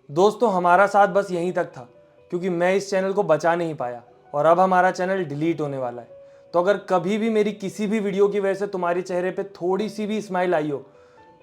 दोस्तों हमारा साथ बस यहीं तक था, क्योंकि मैं इस चैनल को बचा नहीं पाया और अब हमारा चैनल डिलीट होने वाला है। तो अगर कभी भी मेरी किसी भी वीडियो की वजह से तुम्हारे चेहरे पे थोड़ी सी भी स्माइल आई हो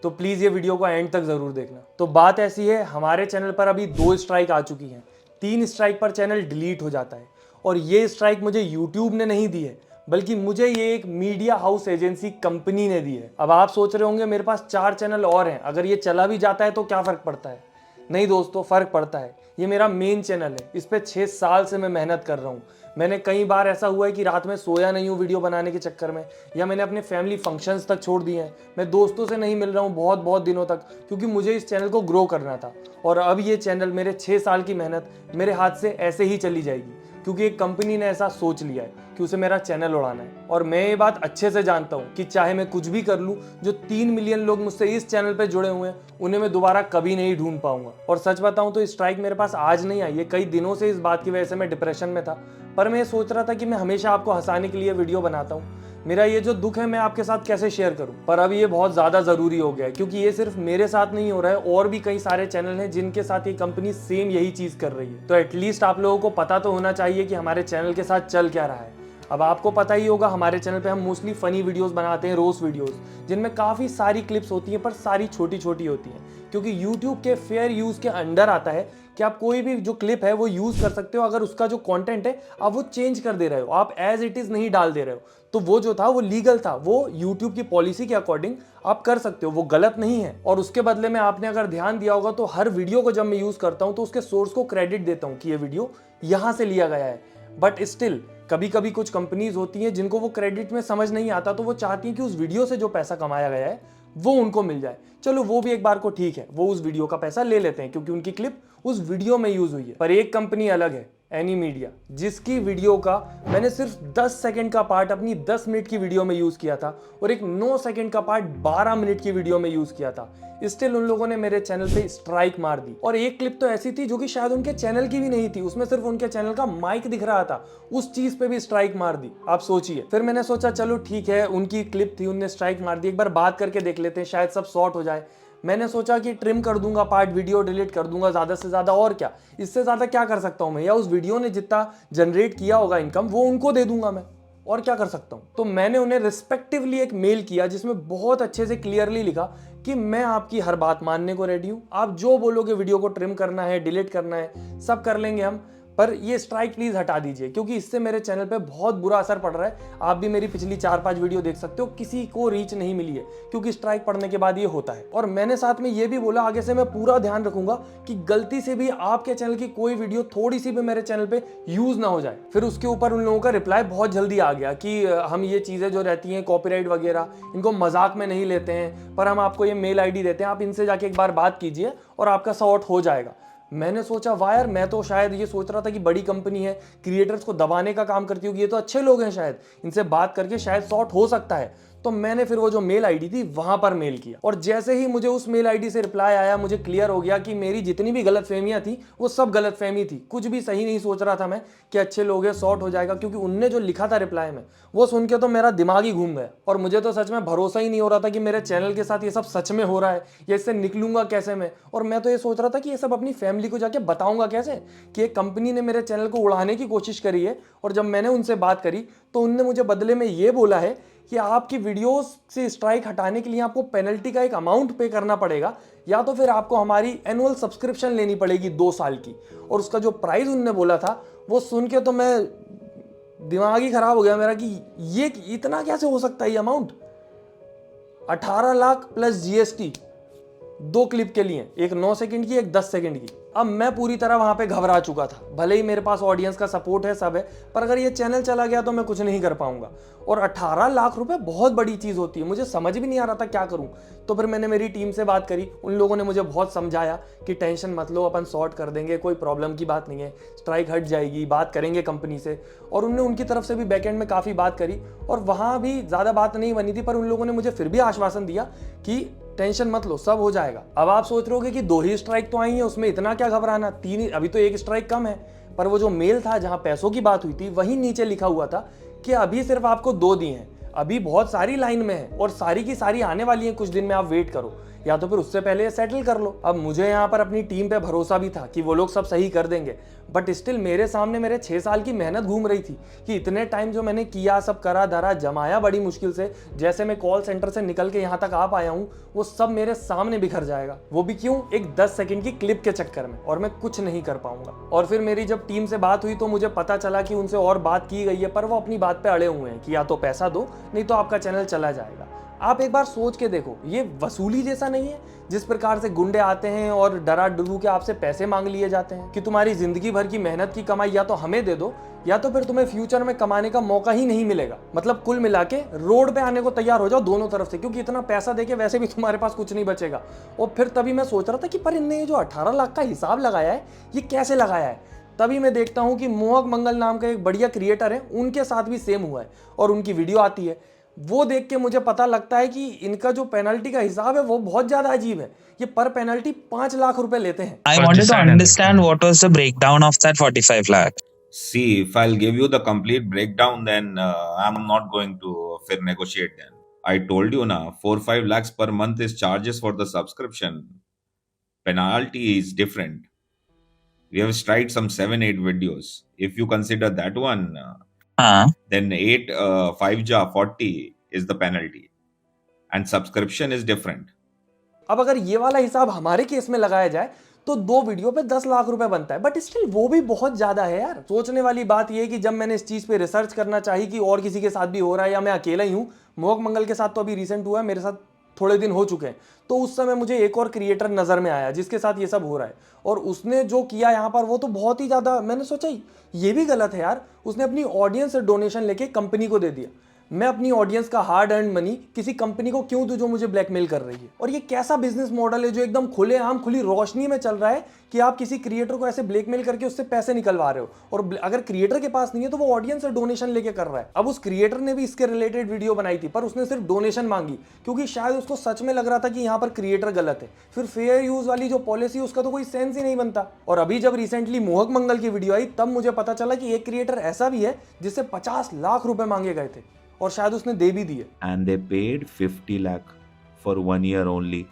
तो प्लीज़ ये वीडियो को एंड तक ज़रूर देखना। तो बात ऐसी है, हमारे चैनल पर अभी 2 स्ट्राइक आ चुकी हैं। 3 स्ट्राइक पर चैनल डिलीट हो जाता है और ये स्ट्राइक मुझे यूट्यूब ने नहीं दी है, बल्कि मुझे ये एक मीडिया हाउस एजेंसी कंपनी ने दी है। अब आप सोच रहे होंगे मेरे पास 4 चैनल और हैं, अगर ये चला भी जाता है तो क्या फ़र्क पड़ता है। नहीं दोस्तों, फ़र्क पड़ता है। ये मेरा मेन चैनल है, इस पर 6 साल से मैं मेहनत कर रहा हूँ। मैंने कई बार ऐसा हुआ है कि रात में सोया नहीं हूँ वीडियो बनाने के चक्कर में, या मैंने अपने फैमिली फंक्शंस तक छोड़ दिए हैं। मैं दोस्तों से नहीं मिल रहा हूँ बहुत बहुत दिनों तक, क्योंकि मुझे इस चैनल को ग्रो करना था। और अब ये चैनल, मेरे 6 साल की मेहनत मेरे हाथ से ऐसे ही चली जाएगी, क्योंकि एक कंपनी ने ऐसा सोच लिया है कि उसे मेरा चैनल उड़ाना है। और मैं ये बात अच्छे से जानता हूँ कि चाहे मैं कुछ भी कर लूँ, जो 3 मिलियन लोग मुझसे इस चैनल पे जुड़े हुए हैं उन्हें मैं दोबारा कभी नहीं ढूंढ पाऊंगा। और सच बताऊं तो स्ट्राइक मेरे पास आज नहीं आई है, कई दिनों से इस बात की वजह से मैं डिप्रेशन में था। पर मैं ये सोच रहा था कि मैं हमेशा आपको हंसाने के लिए वीडियो बनाता हूँ, मेरा ये जो दुख है मैं आपके साथ कैसे शेयर करूं। पर अब ये बहुत ज़्यादा ज़रूरी हो गया है, क्योंकि ये सिर्फ मेरे साथ नहीं हो रहा है, और भी कई सारे चैनल हैं जिनके साथ ये कंपनी सेम यही चीज़ कर रही है। तो एटलीस्ट आप लोगों को पता तो होना चाहिए कि हमारे चैनल के साथ चल क्या रहा है। अब आपको पता ही होगा, हमारे चैनल पे हम मोस्टली फ़नी वीडियोस बनाते हैं, रोस्ट वीडियोस, जिनमें काफ़ी सारी क्लिप्स होती हैं, पर सारी छोटी छोटी होती हैं, क्योंकि यूट्यूब के फेयर यूज़ के अंडर आता है कि आप कोई भी जो क्लिप है वो यूज़ कर सकते हो, अगर उसका जो कंटेंट है आप वो चेंज कर दे रहे हो, आप एज इट इज़ नहीं डाल दे रहे हो, तो वो जो था वो लीगल था, वो यूट्यूब की पॉलिसी के अकॉर्डिंग आप कर सकते हो, वो गलत नहीं है। और उसके बदले में आपने अगर ध्यान दिया होगा तो हर वीडियो को जब मैं यूज़ करता हूँ तो उसके सोर्स को क्रेडिट देता हूँ कि ये वीडियो यहाँ से लिया गया है। बट स्टिल कभी कभी कुछ कंपनीज होती हैं जिनको वो क्रेडिट में समझ नहीं आता, तो वो चाहती हैं कि उस वीडियो से जो पैसा कमाया गया है वो उनको मिल जाए। चलो वो भी एक बार को ठीक है, वो उस वीडियो का पैसा ले लेते हैं क्योंकि उनकी क्लिप उस वीडियो में यूज हुई है। पर एक कंपनी अलग है, एनी मीडिया, जिसकी वीडियो का मैंने सिर्फ 10 सेकंड का पार्ट अपनी 10 मिनट की वीडियो में यूज किया था और एक 9 सेकंड का पार्ट 12 मिनट की वीडियो में यूज किया था। स्टिल उन लोगों ने मेरे चैनल पे स्ट्राइक मार दी। और एक क्लिप तो ऐसी थी जो कि शायद उनके चैनल की भी नहीं थी, उसमें सिर्फ उनके चैनल का माइक दिख रहा था, उस चीज पे भी स्ट्राइक मार दी। आप सोचिए। फिर मैंने सोचा चलो ठीक है, उनकी क्लिप थी, उनने स्ट्राइक मार दी, एक बार बात करके देख लेते हैं, शायद सब सॉर्ट हो जाए। मैंने सोचा कि ट्रिम कर दूंगा पार्ट, वीडियो डिलीट कर दूंगा ज्यादा से ज्यादा, और क्या, इससे ज्यादा क्या कर सकता हूं मैं, या उस वीडियो ने जितना जनरेट किया होगा इनकम वो उनको दे दूंगा मैं, और क्या कर सकता हूं। तो मैंने उन्हें रिस्पेक्टिवली एक मेल किया जिसमें बहुत अच्छे से क्लियरली लिखा कि मैं आपकी हर बात मानने को रेडी हूं, आप जो बोलोगे, वीडियो को ट्रिम करना है, डिलीट करना है, सब कर लेंगे हम, पर ये स्ट्राइक प्लीज हटा दीजिए, क्योंकि इससे मेरे चैनल पे बहुत बुरा असर पड़ रहा है। आप भी मेरी पिछली 4-5 वीडियो देख सकते हो, किसी को रीच नहीं मिली है, क्योंकि स्ट्राइक पड़ने के बाद ये होता है। और मैंने साथ में ये भी बोला, आगे से मैं पूरा ध्यान रखूंगा कि गलती से भी आपके चैनल की कोई वीडियो थोड़ी सी भी मेरे चैनल पे यूज ना हो जाए। फिर उसके ऊपर उन लोगों का रिप्लाई बहुत जल्दी आ गया कि हम ये चीजें जो रहती हैं कॉपीराइट वगैरह, इनको मजाक में नहीं लेते हैं, पर हम आपको ये मेल आईडी देते हैं, आप इनसे जाके एक बार बात कीजिए और आपका सॉर्ट हो जाएगा। मैंने सोचा वाह यार, मैं तो शायद ये सोच रहा था कि बड़ी कंपनी है, क्रिएटर्स को दबाने का काम करती होगी, ये तो अच्छे लोग हैं, शायद इनसे बात करके शायद सॉर्ट हो सकता है। तो मैंने फिर वो जो मेल आईडी थी वहां पर मेल किया, और जैसे ही मुझे उस मेल आईडी से रिप्लाई आया, मुझे क्लियर हो गया कि मेरी जितनी भी गलतफहमियां थी वो सब गलतफहमी थी, कुछ भी सही नहीं सोच रहा था मैं कि अच्छे लोग हैं, सॉर्ट हो जाएगा। क्योंकि उनने जो लिखा था रिप्लाई में, वो सुन के तो मेरा दिमाग ही घूम गया, और मुझे तो सच में भरोसा ही नहीं हो रहा था कि मेरे चैनल के साथ ये सब सच में हो रहा है, या इससे निकलूंगा कैसे मैं। और मैं तो ये सोच रहा था कि ये सब अपनी फैमिली को जाके बताऊंगा कैसे कि एक कंपनी ने मेरे चैनल को उड़ाने की कोशिश करी है। और जब मैंने उनसे बात करी तो उनने मुझे बदले में ये बोला है कि आपकी वीडियोस से स्ट्राइक हटाने के लिए आपको पेनल्टी का एक अमाउंट पे करना पड़ेगा, या तो फिर आपको हमारी एनुअल सब्सक्रिप्शन लेनी पड़ेगी 2 साल की। और उसका जो प्राइस उनने बोला था वो सुन के तो मैं, दिमाग ही खराब हो गया मेरा कि ये इतना कैसे हो सकता है ये amount. 18 lakh plus GST 2 clip के लिए, एक 9 सेकंड की, एक 10 सेकंड की। अब मैं पूरी तरह वहां पे घबरा चुका था, भले ही मेरे पास ऑडियंस का सपोर्ट है, सब है, पर अगर ये चैनल चला गया तो मैं कुछ नहीं कर पाऊंगा। और 18 लाख रुपए बहुत बड़ी चीज होती है, मुझे समझ भी नहीं आ रहा था क्या करूं। तो फिर मैंने मेरी टीम से बात करी, उन लोगों ने मुझे बहुत समझाया कि टेंशन मत लो, अपन सॉर्ट कर देंगे, कोई प्रॉब्लम की बात नहीं है, स्ट्राइक हट जाएगी, बात करेंगे कंपनी से। और उनने उनकी तरफ से भी बैकएंड में काफी बात करी, और वहां भी ज्यादा बात नहीं बनी थी, पर उन लोगों ने मुझे फिर भी आश्वासन दिया कि टेंशन मत लो, सब हो जाएगा। अब आप सोच रहे होगे कि 2 ही स्ट्राइक तो आई है, उसमें इतना क्या घबराना, 3 ही, अभी तो 1 स्ट्राइक कम है। पर वो जो मेल था जहां पैसों की बात हुई थी, वहीं नीचे लिखा हुआ था कि अभी सिर्फ आपको 2 दिए हैं, अभी बहुत सारी लाइन में है और सारी की सारी आने वाली हैं, कुछ दिन में आप वेट करो। या तो फिर उससे पहले सेटल कर लो। अब मुझे यहाँ पर अपनी टीम पे भरोसा भी था कि वो लोग सब सही कर देंगे, बट स्टिल मेरे सामने मेरे 6 साल की मेहनत घूम रही थी कि इतने टाइम जो मैंने किया, सब करा धरा जमाया बड़ी मुश्किल से, जैसे मैं कॉल सेंटर से निकल के यहाँ तक आ पाया हूँ, वो सब मेरे सामने बिखर जाएगा। वो भी क्यों? एक 10 सेकंड की क्लिप के चक्कर में, और मैं कुछ नहीं कर पाऊंगा। और फिर मेरी जब टीम से बात हुई तो मुझे पता चला कि उनसे और बात की गई है, पर वो अपनी बात पे अड़े हुए हैं कि या तो पैसा दो, नहीं तो आपका चैनल चला जाएगा। आप एक बार सोच के देखो, ये वसूली जैसा नहीं है? जिस प्रकार से गुंडे आते हैं और डरा डरू के आपसे पैसे मांग लिए जाते हैं कि तुम्हारी जिंदगी भर की मेहनत की कमाई या तो हमें दे दो, या तो फिर तुम्हें फ्यूचर में कमाने का मौका ही नहीं मिलेगा। मतलब कुल मिला के रोड पे आने को तैयार हो जाओ दोनों तरफ से, क्योंकि इतना पैसा देके वैसे भी तुम्हारे पास कुछ नहीं बचेगा। और फिर तभी मैं सोच रहा था कि पर इनने ये जो 18 लाख का हिसाब लगाया है, ये कैसे लगाया है? तभी मैं देखता हूँ कि मोहक मंगल नाम का एक बढ़िया क्रिएटर है, उनके साथ भी सेम हुआ है और उनकी वीडियो आती है। वो देख के मुझे पता लगता है कि इनका जो पेनल्टी का हिसाब है वो बहुत ज्यादा अजीब है। ये पर पेनल्टी 5 लाख रुपए लेते हैं। I wanted to understand what was the breakdown of that 45 lakh. See, if I'll give you the complete breakdown, then I'm not going to fair negotiate then. I told you now, 4-5 lakhs per month is charges for the subscription. Penalty is different. We have tried some 7-8 videos. If you consider that one, then 5 ja 40 is the penalty. And subscription is different. अब अगर ये वाला हिसाब हमारे case में लगाया जाए तो 2 वीडियो पे 10 लाख रुपए बनता है, बट स्टिल वो भी बहुत ज्यादा है यार। सोचने वाली बात ये है कि जब मैंने इस चीज पे रिसर्च करना चाहिए कि और किसी के साथ भी हो रहा है या मैं अकेला ही हूँ, मोहक मंगल के साथ तो अभी रिसेंट हुआ है, मेरे साथ थोड़े दिन हो चुके हैं, तो उस समय मुझे एक और क्रिएटर नजर में आया जिसके साथ ये सब हो रहा है, और उसने जो किया यहाँ पर वो तो बहुत ही ज्यादा, मैंने सोचा ये भी गलत है यार। उसने अपनी ऑडियंस से डोनेशन लेके कंपनी को दे दिया। मैं अपनी ऑडियंस का हार्ड अर्न मनी किसी कंपनी को क्यों दूं जो मुझे ब्लैकमेल कर रही है? और ये कैसा बिजनेस मॉडल है जो एकदम खुलेआम खुली रोशनी में चल रहा है कि आप किसी क्रिएटर को ऐसे ब्लैकमेल करके उससे पैसे निकलवा रहे हो, और अगर क्रिएटर के पास नहीं है तो वो ऑडियंस से डोनेशन लेके कर रहा है। अब उस क्रिएटर ने भी इसके रिलेटेड वीडियो बनाई थी, पर उसने सिर्फ डोनेशन मांगी क्योंकि शायद उसको सच में लग रहा था कि यहाँ पर क्रिएटर गलत है। फिर फेयर यूज वाली जो पॉलिसी उसका तो कोई सेंस ही नहीं बनता। और अभी जब रिसेंटली मोहक मंगल की वीडियो आई तब मुझे पता चला कि एक क्रिएटर ऐसा भी है जिससे 50 लाख रुपए मांगे गए थे, और शायद उसने दे भी दिए। And they paid 50 lakh for 1 year only.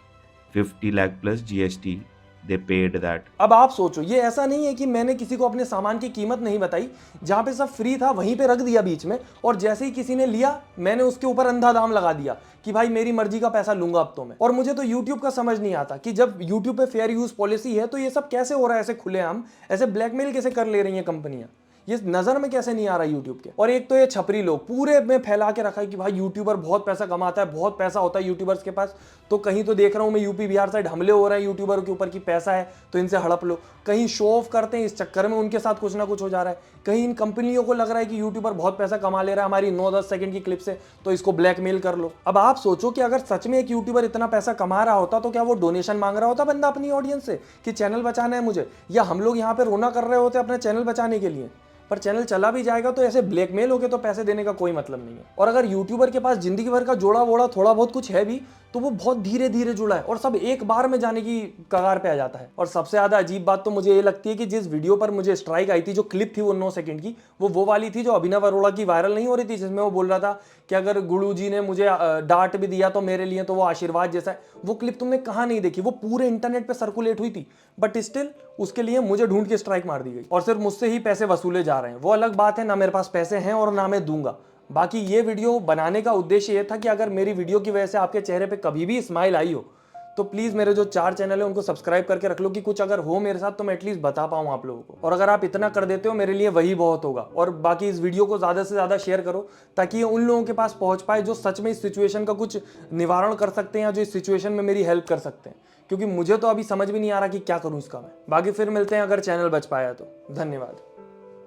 50 lakh plus GST. They paid that. अब आप सोचो, ये ऐसा नहीं है कि मैंने किसी को अपने सामान की कीमत नहीं बताई, जहां पे सब फ्री था वहीं पे रख दिया बीच में, और जैसे ही किसी ने लिया मैंने उसके ऊपर अंधा दाम लगा दिया कि भाई मेरी मर्जी का पैसा लूंगा अब तो मैं। और मुझे तो YouTube का समझ नहीं आता कि जब YouTube पे फेयर यूज पॉलिसी है तो ये सब कैसे हो रहा है, ऐसे खुलेआम ऐसे ब्लैकमेल कैसे कर ले रही है कंपनियां? ये नजर में कैसे नहीं आ रहा यूट्यूब के? और एक तो ये छपरी लोग पूरे में फैला के रखा है कि भाई यूट्यूबर बहुत पैसा कमाता है, बहुत पैसा होता है यूट्यूबर्स के पास। तो कहीं तो देख रहा हूं मैं यूपी बिहार साइड हमले हो रहे हैं यूट्यूबर के ऊपर कि पैसा है तो इनसे हड़प लो। कहीं शो ऑफ करते हैं, इस चक्कर में उनके साथ कुछ ना कुछ हो जा रहा है। कहीं इन कंपनियों को लग रहा है कि यूट्यूबर बहुत पैसा कमा ले रहा है हमारी 9-10 सेकंड की क्लिप से, तो इसको ब्लैकमेल कर लो। अब आप सोचो कि अगर सच में एक यूट्यूबर इतना पैसा कमा रहा होता तो क्या वो डोनेशन मांग रहा होता बंदा अपनी ऑडियंस से कि चैनल बचाना है मुझे, या हम लोग यहाँ पे रोना कर रहे होते अपने चैनल बचाने के लिए? पर चैनल चला भी जाएगा तो ऐसे ब्लैकमेल होके तो पैसे देने का कोई मतलब नहीं है। और अगर यूट्यूबर के पास जिंदगी भर का जोड़ा वोड़ा थोड़ा बहुत कुछ है भी तो वो बहुत धीरे धीरे जुड़ा है और सब एक बार में जाने की कगार पे आ जाता है। और सबसे ज्यादा अजीब बात तो मुझे ये लगती है कि जिस वीडियो पर मुझे स्ट्राइक आई थी, जो क्लिप थी वो 9 सेकंड की, वो वाली थी जो अभिनव अरोड़ा की वायरल नहीं हो रही थी, जिसमें वो बोल रहा था कि अगर गुरु जी ने मुझे डांट भी दिया तो मेरे लिए तो वो आशीर्वाद जैसा है। वो क्लिप तुमने कहाँ नहीं देखी? वो पूरे इंटरनेट पे सर्कुलेट हुई थी, बट स्टिल उसके लिए मुझे ढूंढ के स्ट्राइक मार दी गई और सिर्फ मुझसे ही पैसे वसूले जा रहे हैं। वो अलग बात है, ना मेरे पास पैसे हैं और ना मैं दूंगा। बाकी ये वीडियो बनाने का उद्देश्य ये था कि अगर मेरी वीडियो की वजह से आपके चेहरे पे कभी भी स्माइल आई हो तो प्लीज मेरे जो 4 चैनल है उनको सब्सक्राइब करके रख लो कि कुछ अगर हो मेरे साथ तो मैं एटलीस्ट बता पाऊँ आप लोगों को। और अगर आप इतना कर देते हो मेरे लिए वही बहुत होगा। और बाकी इस वीडियो को ज़्यादा से ज़्यादा शेयर करो ताकि ये उन लोगों के पास पहुंच पाए जो सच में इस सिचुएशन का कुछ निवारण कर सकते हैं या जो इस सिचुएशन में मेरी हेल्प कर सकते हैं, क्योंकि मुझे तो अभी समझ भी नहीं आ रहा कि क्या करूँ इसका मैं। बाकी फिर मिलते हैं अगर चैनल बच पाया तो। धन्यवाद।